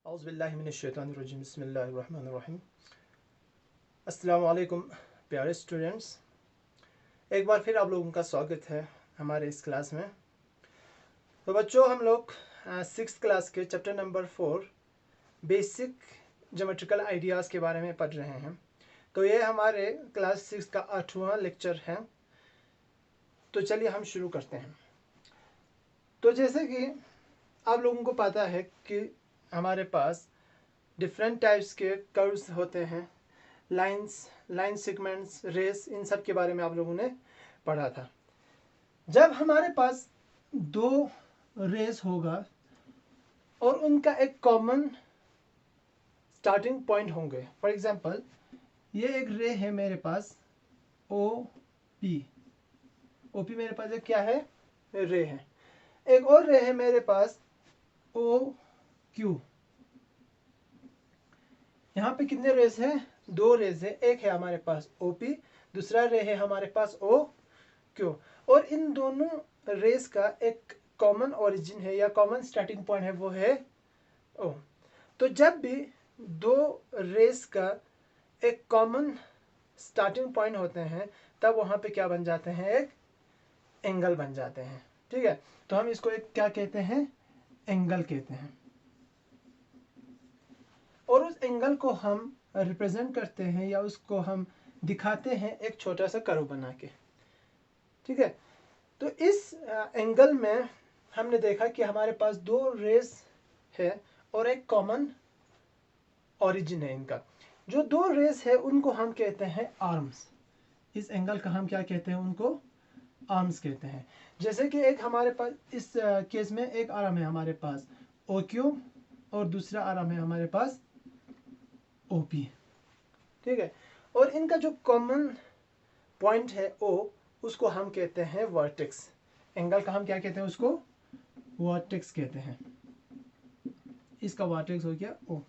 औज़ुबिल्लाहिमिनश्शैतानिर्रजीम बिस्मिल्लाहिर्रहमानिर्रहीम। अस्सलाम वालेकुम प्यारे स्टूडेंट्स, एक बार फिर आप लोगों का स्वागत है हमारे इस क्लास में। तो बच्चों, हम लोग 6th क्लास के chapter number 4 basic geometrical ideas के बारे में पढ़ रहे हैं। तो ये हमारे क्लास 6 का 8वां लेक्चर है। तो चलिए हम शुरू करते हैं। तो जैसे कि आप लोगों को पता है कि हमारे पास डिफरेंट टाइप्स के कर्व्स होते हैं, लाइंस, लाइन सेगमेंट्स, रेस, इन सब के बारे में आप लोगों ने पढ़ा था। जब हमारे पास दो रेस होगा और उनका एक कॉमन स्टार्टिंग पॉइंट होंगे, फॉर एग्जांपल ये एक रे है मेरे पास ओ पी मेरे पास एक क्या है, रे है। एक और रे है मेरे पास ओ क्यू। यहाँ पे कितने रेस हैं? दो रेस है। एक है हमारे पास ओपी, दूसरा रे है हमारे पास ओ क्यू। और इन दोनों रेस का एक कॉमन ओरिजिन है या कॉमन स्टार्टिंग पॉइंट है, वो है ओ। तो जब भी दो रेस का एक कॉमन स्टार्टिंग पॉइंट होते हैं तब वहाँ पे क्या बन जाते हैं? एक एंगल बन जाते हैं। ठीक है, तो हम इसको एक क्या कहते हैं? एंगल कहते हैं। और उस एंगल को हम रिप्रेजेंट करते हैं या उसको हम दिखाते हैं एक छोटा सा कर्व बना के। ठीक है, तो इस एंगल में हमने देखा कि हमारे पास दो रेस है और एक कॉमन ओरिजिन है इनका। जो दो रेस है उनको हम कहते हैं आर्म्स। इस एंगल का हम क्या कहते हैं? उनको आर्म्स कहते हैं। जैसे कि एक हमारे पास इस केस में एक आर्म है हमारे पास ओ क्यू और दूसरा आर्म है हमारे पास ओपी। ठीक है, और इनका जो कॉमन पॉइंट है ओ, उसको हम कहते हैं वर्टेक्स। एंगल का हम क्या कहते हैं? उसको वर्टेक्स कहते हैं। इसका वर्टेक्स हो गया ओ।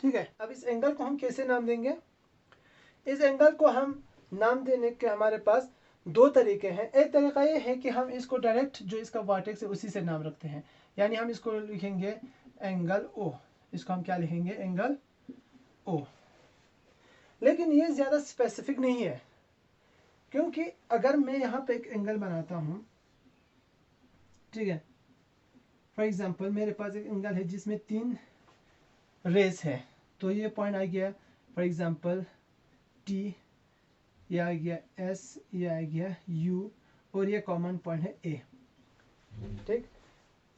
ठीक है, अब इस एंगल को हम कैसे नाम देंगे? इस एंगल को हम नाम देने के हमारे पास दो तरीके हैं। एक तरीका ये है कि हम इसको डायरेक्ट जो इसका वर्टेक्स है उसी से नाम रखते हैं, यानी हम इसको लिखेंगे एंगल ओ। इसको हम क्या लिखेंगे? Angle O. लेकिन ये ज़्यादा स्पेसिफिक नहीं है, क्योंकि अगर मैं यहाँ पे एक एंगल बनाता हूँ, ठीक है, फॉर एग्जांपल मेरे पास एक एंगल है जिसमें तीन रेस है, तो ये पॉइंट आ गया फॉर एग्जांपल टी, ये आ गया एस, ये आ गया यू, और ये कॉमन पॉइंट है ए। ठीक,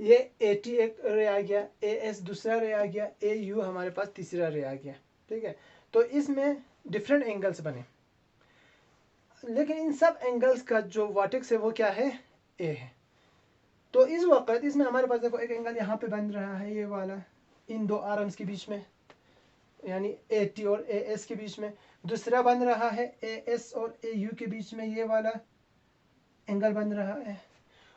ये ए टी एक रे आ गया, ए एस दूसरा रे आ गया, ए यू हमारे पास तीसरा रे आ गया। ठीक है, तो इसमें डिफरेंट एंगल्स बने, लेकिन इन सब एंगल्स का जो वर्टेक्स है वो क्या है? ए है। तो इस वक्त इसमें हमारे पास देखो एक एंगल यहाँ पे बन रहा है, ये वाला, इन दो आर्म्स के बीच में, यानी ए टी और ए एस के बीच में। दूसरा बन रहा है ए एस और ए यू के बीच में, ये वाला एंगल बन रहा है।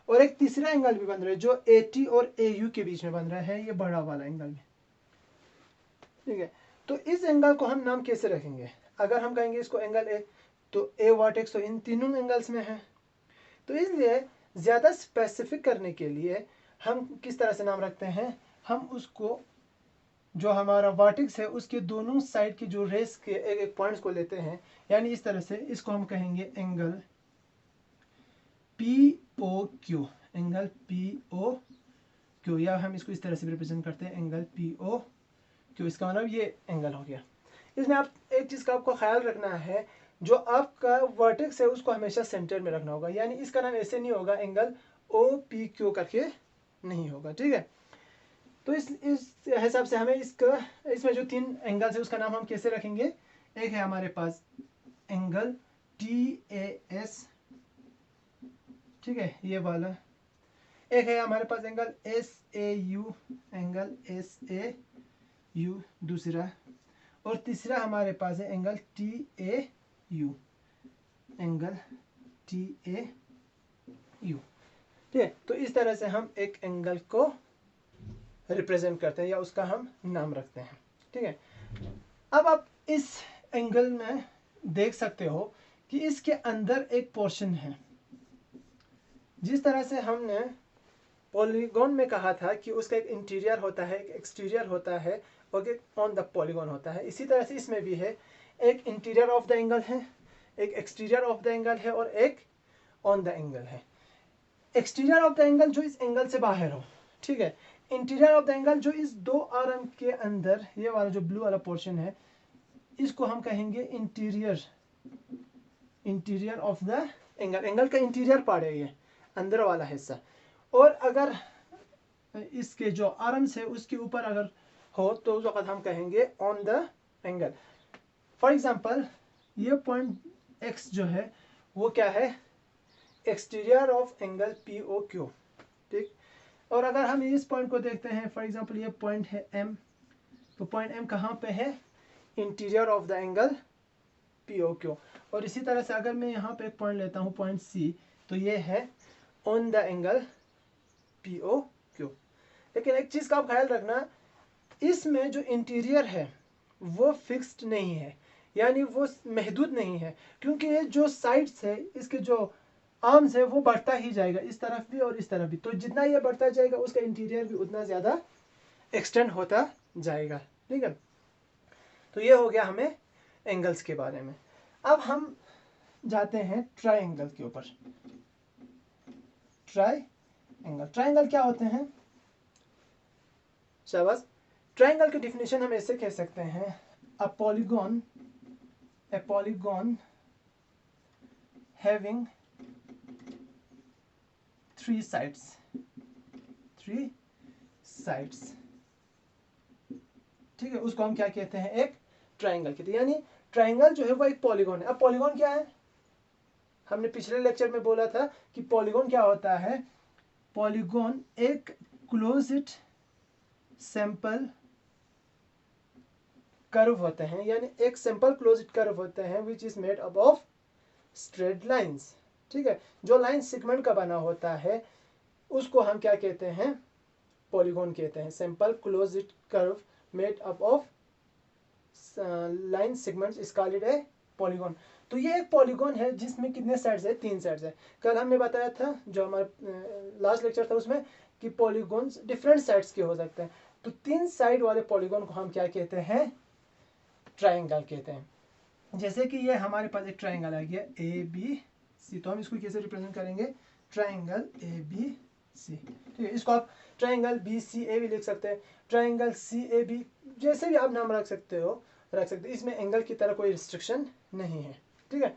और एक तीसरा एंगल भी बन रहा है जो ए टी और ए यू के बीच में बन रहा है, ये बड़ा वाला एंगल में। ठीक है, तो इस एंगल को हम नाम कैसे रखेंगे? अगर हम कहेंगे इसको एंगल ए, तो ए वर्टेक्स तो इन तीनों एंगल्स में है। तो इसलिए ज़्यादा स्पेसिफिक करने के लिए हम किस तरह से नाम रखते हैं? हम उसको जो हमारा वर्टेक्स है उसके दोनों साइड के जो रेस के एक एक पॉइंट्स को लेते हैं, यानी इस तरह से इसको हम कहेंगे angle P O Q. Angle P O Q, या हम इसको इस तरह से रिप्रेजेंट करते हैं एंगल पी ओ क्यू। इसका मतलब ये एंगल हो गया। इसमें आप एक चीज़ का आपको ख्याल रखना है, जो आपका वर्टेक्स है उसको हमेशा सेंटर में रखना होगा, यानी इसका नाम ऐसे नहीं होगा एंगल ओ पी क्यू करके नहीं होगा। ठीक है, तो इस हिसाब से हमें इसमें जो तीन एंगल्स है उसका नाम हम कैसे रखेंगे? एक है हमारे पास एंगल टी ए एस, ठीक है, ये वाला। एक है हमारे पास angle S A U, angle S A U दूसरा। और तीसरा हमारे पास है angle T A U, angle T A U. ठीक है, तो इस तरह से हम एक एंगल को रिप्रेजेंट करते हैं या उसका हम नाम रखते हैं। ठीक है, अब आप इस एंगल में देख सकते हो कि इसके अंदर एक पोर्शन है। जिस तरह से हमने पॉलीगॉन में कहा था कि उसका एक इंटीरियर होता है, एक एक्सटीरियर होता है और एक ऑन द पॉलीगॉन होता है। इसी तरह से इसमें भी है, एक इंटीरियर ऑफ द एंगल है, एक एक्सटीरियर ऑफ द एंगल है और एक ऑन द एंगल है। एक्सटीरियर ऑफ द एंगल जो इस एंगल से बाहर हो, ठीक है। इंटीरियर ऑफ द एंगल जो इस दो आर्म के अंदर, ये वाला जो ब्लू वाला पोर्शन है, इसको हम कहेंगे interior, interior of the angle. Angle का इंटीरियर पार्ट है ये, अंदर वाला हिस्सा। और अगर इसके जो आर्म्स है उसके ऊपर अगर हो तो उस वक्त हम कहेंगे on the angle. For example ये पॉइंट एक्स जो है वो क्या है, exterior of angle P O Q, ठीक। और अगर हम इस पॉइंट को देखते हैं, फॉर एग्जांपल ये पॉइंट है एम, तो पॉइंट एम कहाँ पे है, interior of the angle P O Q. और इसी तरह से अगर मैं यहाँ पे एक पॉइंट लेता हूँ पॉइंट सी, तो ये है on the angle P O Q. लेकिन एक चीज़ का आप ख्याल रखना, इसमें जो इंटीरियर है वो फिक्स्ड नहीं है, यानी वो महदूद नहीं है, क्योंकि ये जो साइड्स है, इसके जो आर्म्स है वो बढ़ता ही जाएगा, इस तरफ भी और इस तरफ भी। तो जितना ये बढ़ता जाएगा उसका इंटीरियर भी उतना ज़्यादा एक्सटेंड होता जाएगा, ठीक है। तो ये हो गया हमें एंगल्स के बारे में। अब हम जाते हैं ट्राइंगल के ऊपर। ट्राइंगल, ट्राइंगल क्या होते हैं, शाबाश। ट्राइंगल की डिफिनेशन हम ऐसे कह सकते हैं, a polygon having three sides, ठीक है, उसको हम क्या कहते हैं, एक ट्राइंगल कहते हैं। यानी ट्राइंगल जो है वो एक पॉलीगॉन है। अब पॉलीगॉन क्या है, हमने पिछले लेक्चर में बोला था कि पॉलीगॉन क्या होता है। पॉलीगॉन एक क्लोज्ड सैंपल कर्व होते हैं, यानी एक सिंपल क्लोज्ड कर्व होते हैं which is made up of straight lines, ठीक है। जो लाइन सेगमेंट का बना होता है उसको हम क्या कहते हैं, पॉलीगॉन कहते हैं। Simple closed curve made up of line segments is called a polygon. तो ये एक पॉलीगॉन है जिसमें कितने साइड्स है, 3 साइड्स है। कल हमने बताया था जो हमारा लास्ट लेक्चर था उसमें कि पॉलीगॉन्स डिफरेंट साइड्स के हो सकते हैं। तो 3 साइड वाले पॉलीगॉन को हम क्या कहते हैं, ट्राइंगल कहते हैं। जैसे कि ये हमारे पास एक ट्राइंगल आ गया ए बी सी, तो हम इसको कैसे रिप्रेजेंट करेंगे, ट्राइंगल ए बी सी, ठीक है। इसको आप ट्राइंगल बी सी ए भी लिख सकते हैं, ट्राइंगल सी ए बी, जैसे भी आप नाम रख सकते हो रख सकते हैं। इसमें एंगल की तरह कोई रिस्ट्रिक्शन नहीं है, ठीक है।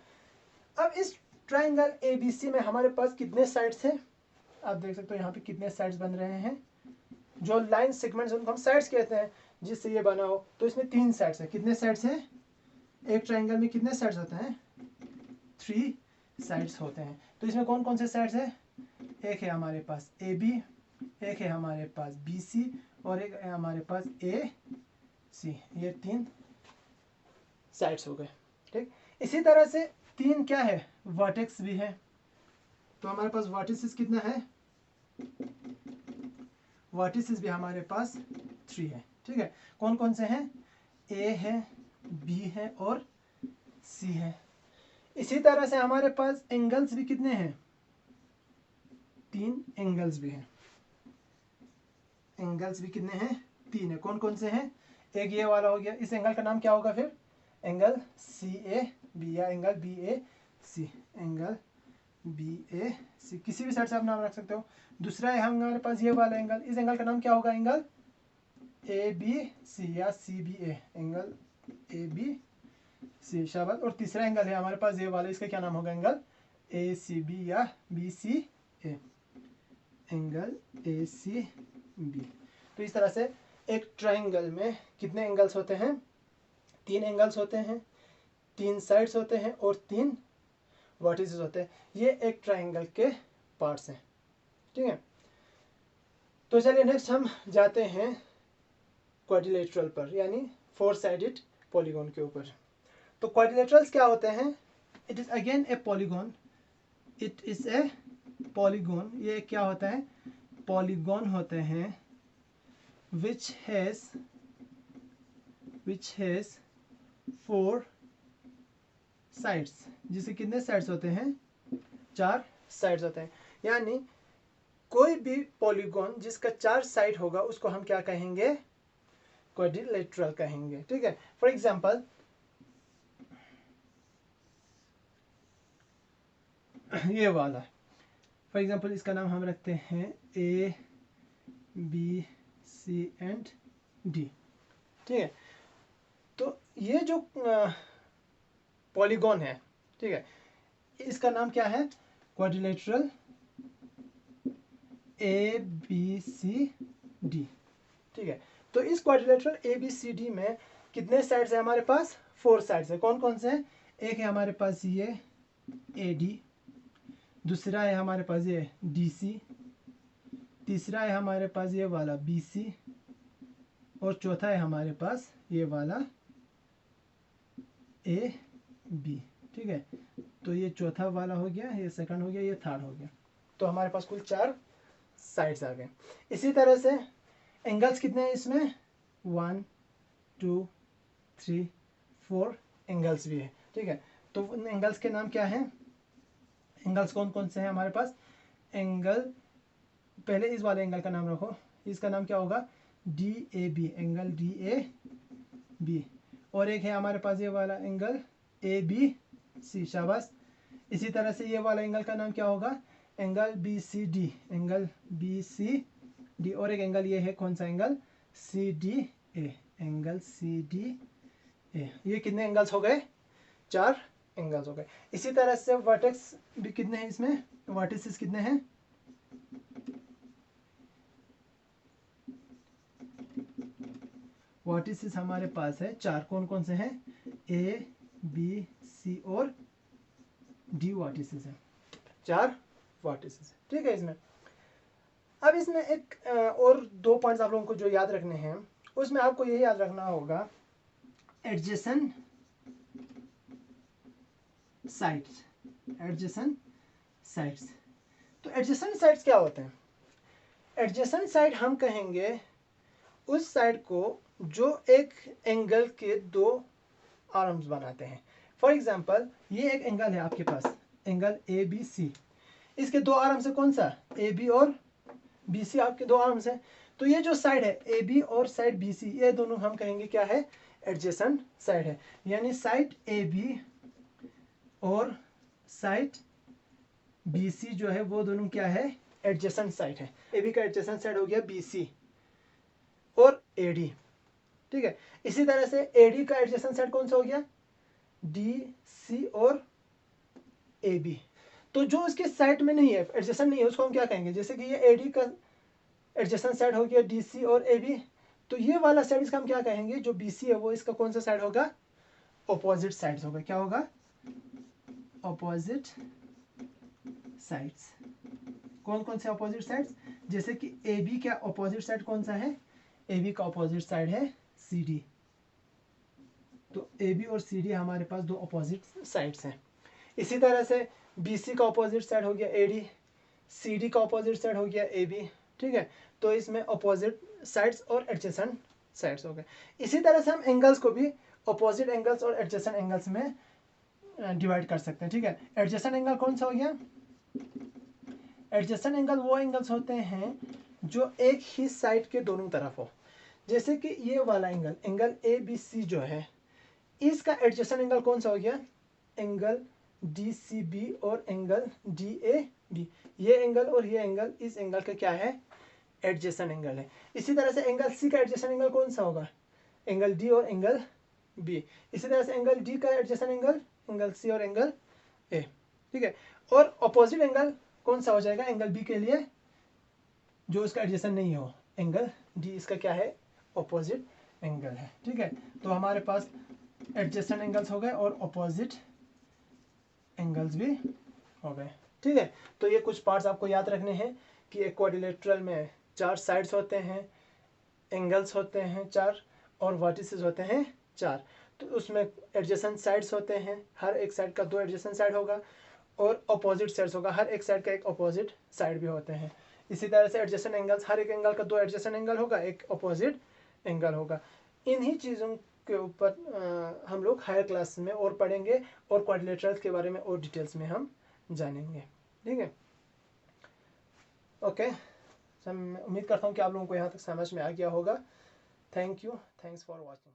अब इस ट्राइंगल ए बी सी में हमारे पास कितने साइड्स हैं, आप देख सकते हो यहाँ पे कितने साइड्स बन रहे हैं। जो लाइन सेगमेंट्स उनको हम साइड्स कहते हैं, जिससे ये बना हो। तो इसमें 3 साइड्स हैं। कितने साइड्स हैं, एक ट्राइंगल में कितने साइड्स होते हैं, 3 साइड्स होते हैं। तो इसमें कौन कौन से साइड्स हैं, एक है हमारे पास ए बी, एक है हमारे पास बी सी और एक है हमारे पास ए सी। ये 3 साइड्स हो गए, ठीक। इसी तरह से 3 क्या है, वर्टेक्स भी है। तो हमारे पास वर्टिसेस कितना है, वर्टिसेस भी हमारे पास 3 है, ठीक है। कौन कौन से हैं, ए है, बी है और सी है। इसी तरह से हमारे पास एंगल्स भी कितने हैं, 3 एंगल्स भी हैं। एंगल्स भी कितने हैं, 3 है। कौन कौन से हैं, एक ये वाला हो गया, इस एंगल का नाम क्या होगा फिर, एंगल सी ए बी या एंगल बी ए सी, एंगल बी ए सी, किसी भी साइड से आप नाम रख सकते हो। दूसरा है हमारे पास ये वाला एंगल, इस एंगल का नाम क्या होगा, एंगल ए बी सी या C B A, angle A B C, शाबाश। और तीसरा एंगल है हमारे पास ये वाला, इसका क्या नाम होगा, एंगल ए सी बी या B C A, angle A C B. तो इस तरह से एक ट्राइंगल में कितने एंगल्स होते हैं, 3 एंगल्स होते हैं, 3 साइड्स होते हैं और 3 वर्टिसेस होते हैं। ये एक ट्राइंगल के पार्ट्स हैं, ठीक है। तो चलिए नेक्स्ट हम जाते हैं क्वाड्रिलेटरल पर, यानी 4 साइडेड पॉलीगॉन के ऊपर। तो क्वाड्रिलेटरल्स क्या होते हैं, it is again A polygon, it is a polygon. ये क्या होता है, पॉलीगॉन होते हैं which has 4 साइड्स, जिसे कितने साइड्स होते हैं, 4 साइड्स होते हैं। यानी कोई भी पॉलीगॉन जिसका 4 साइड होगा उसको हम क्या कहेंगे, क्वाड्रिलेटरल कहेंगे। ठीक है, फॉर एग्जांपल ये वाला, फॉर एग्जांपल इसका नाम हम रखते हैं A B C and D. ठीक है, तो ये जो पॉलीगॉन है, ठीक है, इसका नाम क्या है, quadrilateral A B C D. ठीक है, तो इस quadrilateral A B C D में कितने साइड्स है हमारे पास, 4 साइड्स है। कौन कौन से हैं, एक है हमारे पास ये ए डी, दूसरा है हमारे पास ये डी सी, तीसरा है हमारे पास ये वाला बी सी, और चौथा है हमारे पास ये वाला ए बी। ठीक है, तो ये चौथा वाला हो गया, ये सेकंड हो गया, ये थर्ड हो गया। तो हमारे पास कुल 4 साइड्स आ गए। इसी तरह से एंगल्स कितने हैं इसमें, 1 2 3 4 एंगल्स भी है। ठीक है, तो उन एंगल्स के नाम क्या हैं, एंगल्स कौन कौन से हैं हमारे पास, एंगल, पहले इस वाले एंगल का नाम रखो, इसका नाम क्या होगा, D A B, angle D A B. और एक है हमारे पास ये वाला एंगल ए बी सी, शाबाश। इसी तरह से ये वाला एंगल का नाम क्या होगा, angle B C D, angle B C D. और एक एंगल ये है, कौन सा angle, C D A, angle C D A. ये कितने एंगल्स हो गए, 4 एंगल्स हो गए। इसी तरह से वर्टेक्स भी कितने हैं इसमें, वर्टिसेस कितने हैं, वर्टिसेस हमारे पास है 4। कौन कौन से हैं, ए बी सी और डी वर्टिसेस है, 4 वर्टिसेस। ठीक है, इसमें अब इसमें एक और 2 पॉइंट्स आप लोगों को जो याद रखने हैं, उसमें आपको ये याद रखना होगा एडजेसेंट साइड्स, एडजेसेंट साइड्स। तो एडजेसेंट साइड्स क्या होते हैं, एडजेसेंट साइड हम कहेंगे उस साइड को जो एक एंगल के 2 आर्म्स बनाते हैं। फॉर एग्जांपल ये एक एंगल है आपके पास, एंगल ए बी सी, इसके 2 आर्म्स है, कौन सा, ए बी और बी सी, आपके 2 आर्म्स हैं। तो ये जो साइड है ए बी और साइड बी सी, ये दोनों हम कहेंगे क्या है, एडजेसेंट साइड है। यानी साइड ए बी और साइड बी सी जो है वो दोनों क्या है, एडजेसेंट साइड है। ए बी का एडजेसेंट साइड हो गया बी सी और ए डी। ठीक है, इसी तरह से ए डी का एडजेसेंट साइड कौन सा हो गया, डी सी और ए बी। तो जो इसके साइड में नहीं है, एडजेसेंट नहीं है, उसको हम क्या कहेंगे, जैसे कि ये ए डी का एडजेसेंट साइड हो गया डी सी और ए बी, तो ये वाला साइड इसका हम क्या कहेंगे, जो बी सी है वो इसका कौन सा साइड होगा, ऑपोजिट साइड्स होगा। क्या होगा, ऑपोजिट साइड्स। कौन कौन से ऑपोजिट साइड्स, जैसे कि ए बी का ऑपोजिट साइड कौन सा है, ए बी का ऑपोजिट साइड है सी डी। तो ए बी और सी डी हमारे पास 2 ऑपोजिट साइड्स हैं। इसी तरह से बी सी का ऑपोजिट साइड हो गया ए डी, सी डी का ऑपोजिट साइड हो गया ए बी। ठीक है, तो इसमें ऑपोजिट साइड्स और एडजेसेंट साइड्स हो गए। इसी तरह से हम एंगल्स को भी ऑपोजिट एंगल्स और एडजेसेंट एंगल्स में डिवाइड कर सकते हैं। ठीक है, एडजेसेंट एंगल कौन सा हो गया, एडजेसेंट एंगल वो एंगल्स होते हैं जो एक ही साइड के दोनों तरफ हो। जैसे कि ये वाला angle, angle A B C जो है, इसका एडजेसेंट एंगल कौन सा हो गया, एंगल डी सी बी और एंगल डी ए बी। ये एंगल और ये एंगल इस एंगल का क्या है, एडजेसेंट एंगल है। इसी तरह से एंगल सी का एडजेसेंट एंगल कौन सा होगा, एंगल डी और एंगल बी। इसी तरह से एंगल डी का एडजेसेंट एंगल, एंगल सी और एंगल ए। ठीक है, और अपोजिट एंगल कौन सा हो जाएगा, एंगल बी के लिए जो इसका एडजेसेंट नहीं हो, एंगल डी इसका क्या है, अपोजिट एंगल है। ठीक है, तो हमारे पास एडजेसेंट एंगल्स हो गए और अपोजिट एंगल्स भी हो गए। ठीक है, तो ये कुछ पार्ट्स आपको याद रखने हैं कि एक क्वाड्रिलेटरल में 4 साइड्स होते हैं, एंगल्स होते हैं 4 और वर्टिसेस होते हैं 4। तो उसमें एडजेसेंट साइड्स होते हैं, हर एक साइड का 2 एडजेसेंट साइड होगा और अपोजिट साइड्स होगा, हर एक साइड का एक अपोजिट साइड भी होते हैं। इसी तरह से एडजेसेंट एंगल्स, हर एक एंगल का 2 एडजेसेंट एंगल होगा, एक अपोजिट एंगल होगा। इन्हीं चीज़ों के ऊपर हम लोग हायर क्लास में और पढ़ेंगे और क्वाड्रिलेटरल्स के बारे में और डिटेल्स में हम जानेंगे। ठीक है, ओके, मैं उम्मीद करता हूँ कि आप लोगों को यहाँ तक समझ में आ गया होगा। Thank you, thanks for watching.